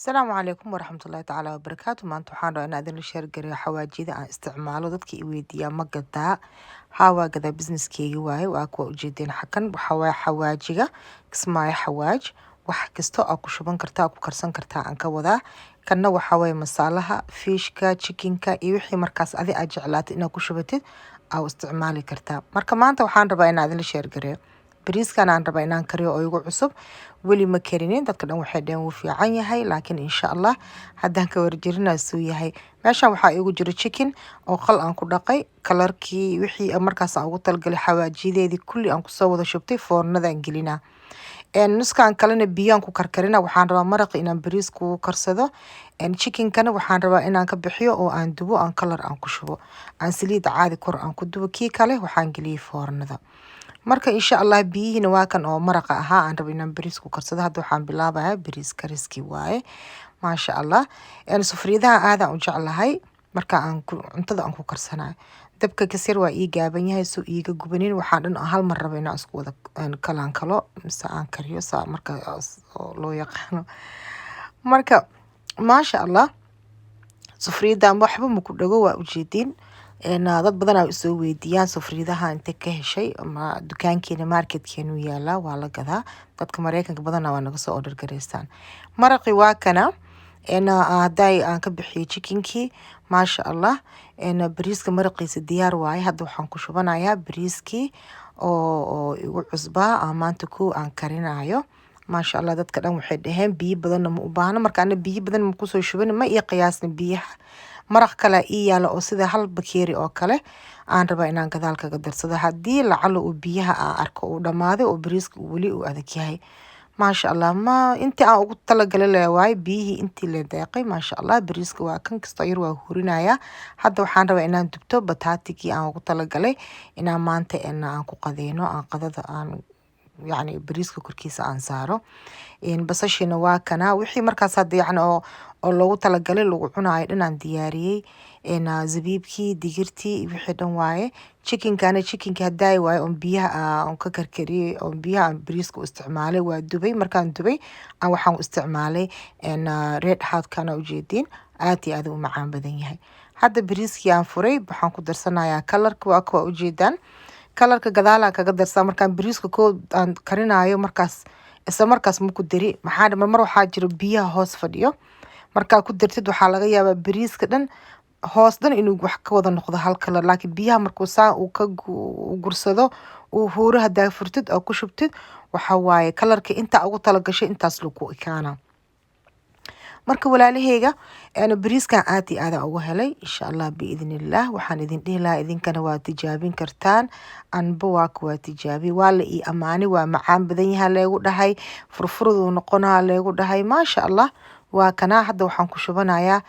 السلام عليكم ورحمة الله تعالى وبركاته. maanta waxaan rabaa inaan idinla sheer gareeyo xawaajiyada aan isticmaalo. Dadka i weydiiyaa ma gadaa, haa waa gadaa, businesskeyga waaye. Waa kuwa ujeedeen xakan waxaa waaye xawaajiga kismaayo xawaaj, wax kasta oo ku shuban kartaa, ku karsan kartaa aan ka wadaa. Kanna waxaa waaye masaalaha fiishka, chickenka iyo wixii markaas adi aad jeclaatay inaad ku shubatid aa u isticmaali kartaa. Marka maanta waxaan rabaa inaan idinla sheer gareeyo bariiskan aan rabaa inaan kariyo oo igu cusub, weli ma karinin. Dadka dhan waxay dhaheen wuu fiican yahay, laakiin insha Allah haddaan ka warjirina suu yahay. Meeshan waxaa igu jiro chicken oo qal aan ku dhaqay, kalarkii wixii markaas aan ugu talgalay xawaajiyadeedii kulli aan kusoo wada shubtay foornadaan gelinaa. Nuskaan kalena biyaan ku karkarina. Waxaan rabaa maraq inaan bariis ku karsado. Chickenkana waxaan rabaa inaan ka bixiyo oo aan dubo, aan kalar aan ku shubo, aan saliid caadi kor aan ku dubo. Kii kale waxaan geliyay foornada. Marka insha Allah biyihiina waa kan oo maraqa ahaa aan rabo inaan bariis ku karsado. Hadda waxaan bilaabayaa bariis kariskii waaye. Maasha Allah. Sufriyadaha aad aan u jeclahay marka aan cuntada aan ku karsanayo. Dabka kasir waa ii gaaban yahay soo iiga gubanin. Waxaan dhan hal mar rabo inaan isku wada kalaan kalo mise aan kariyo saa marka loo yaqaano. Marka maasha Allah sufriyadan waxba ma ku dhago, waa ujeedin. Dad badan ay soo weydiiyaan sufriyadaha inta ka heshay ama dukaankeena marketkeenu yaala waa la gadaa. Dadka Mareykanka badan waa naga soo order gareystaan. Maraqi waa kana haday aan ka bixiyo chickenkii, maasha Allah. Bariiska maraqiisa diyaar waaye. Hadda waxaan ku shubanayaa bariiskii oo igu cusbaa aan maanta ku aan karinayo. maasha Allah dadka dhan waxay dhaheen biyo badan ma u baahna. Marka ana biyo badan ma ku soo shuban, ma ii qiyaasna biyaha. Maraq kale ii yaala oo sida hal bakeeri oo kale aan rabaa inaan gadaal kaga darsado. Haddii lacalo uu biyaha aan arko uu dhamaaday oo bariiska weli uu adag yahay, maasha Allah ma intii aan ugu talagalay leeyahay biyihii intii la deeqay. maasha Allah bariiska waa kan kasta yar waa hurinaya. Hadda waxaan rabaa inaan dubto bataatigii aan ugu talagalay inaan maanta aan ku qadeeno, aan qadada aan يعني bariiska korkiisa aan saaro. Basashina waa kana wixii markaas hadda oo loogu talagalay lagu cunayo dhanaan diyaariyay. Zabiibkii, digirtii wixii dhan waaye. Chickenkana chickenka haday waaye on biyaha aan ka karkariyay, on biyaha aan bariiska u isticmaalay waa dubay. Markaan dubay aan waxaan u isticmaalay red hot kana ujeedin aad iyo aad u macaan badan yahay. Hadda bariiskii aan furay waxaan ku darsanayaa kalarka waa kuwa ujeedaan. kalarka gadaala kaga darsaa markaan bariiska ko aan karinayo markaas isla markaas ma ku dari. Maxaa mar waxaa jiro biyaha hoos fadhiyo. Markaa ku dartid waxaa laga yaabaa bariiska dhan hoos dhan inuu wax ka wada noqdo hal kalar, laakiin biyaha markuu saa uu ka gursado uu huuro hadaa furtid oo ku shubtid waxa waaye kalarka inta ugu talagashay intaas lagu ekaana. marka walaalaheyga bariiskan aad iyo aad ugu helay insha Allah biidhnillah. waxaan idin dhihi lahaa idinkana waa tijaabin kartaan. anba waa kuwa tijaabi waa la ii amaani, waa macaan badan yahay leegu dhahay, furfuradu noqonaa leegu dhahay. maasha Allah waa kana hadda waxaan ku shubanayaa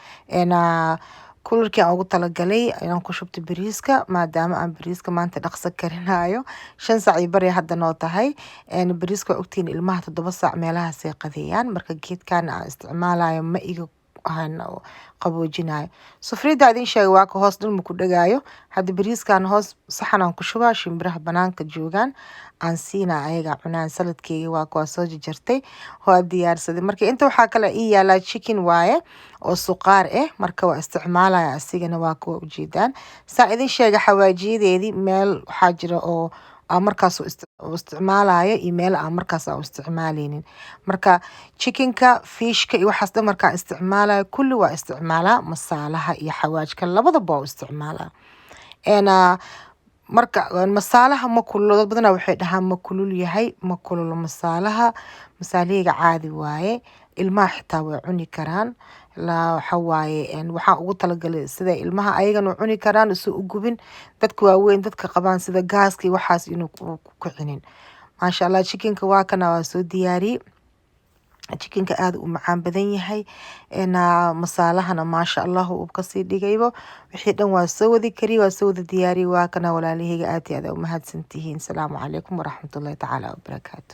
kularkii aan ugu talagalay inaan ku shubto bariiska, maadaama aan bariiska maanta dhaqso karinayo. 5 saac iyo bari hadda noo tahay. bariiska ogtiin ilmaha 7 saac meelahaas ay qadeeyaan. marka geedkan aan isticmaalayo ma iga qaboojinayo. sufriyada idin sheegay waa ka hoos dhan ma ku dhagaayo. hadda bariiskan hoos saxan aan ku shubaa, shimbiraha banaanka joogaan aan siina ayaga cunaan. saladkeyga waa kuwa soo jarjartay oo diyaarsaday. marka inta waxaa kale ii yaala chicken waaye oo suqaar marka waa isticmaalaya asigana waa kuwa ujeedaan. saa idin sheegay xawaajiyadeedii meel waxaa jira oo markaas isticmaalayo iyo meel aan markaas aan isticmaaleynin. marka chickenka, fishka iyo waxaas dhan markaan isticmaalayo kulli waa isticmaalaa masaalaha iyo xawaajka labadaba waa isticmaalaa. marka masaalaha ma kulul, dad badan waxay dhahaan ma kulul yahay, ma kulul masaalaha. masaalahayga caadi waaye, ilmaha xitaa way cuni karaan. la waxa waaye waxaan ugu talagalay sida ilmaha ayagana cuni karaan isu u gubin. dadka waaweyn dadka qabaan sida gaaska iyo waxaas inuu ku kicinin. maasha Allah chickenka waa kana waa soo diyaariyay. chickenka aad u macaan badan yahay. masaalahana maasha Allah uu ka sii dhigaybo. wixii dhan waa soo wadi kari, waa soo wada diyaariyay. waa kana walaalahayga aad iyo aad u mahadsantihiin. Salaamu calaykum waraxmatullaahi tacaala wabarakaatu.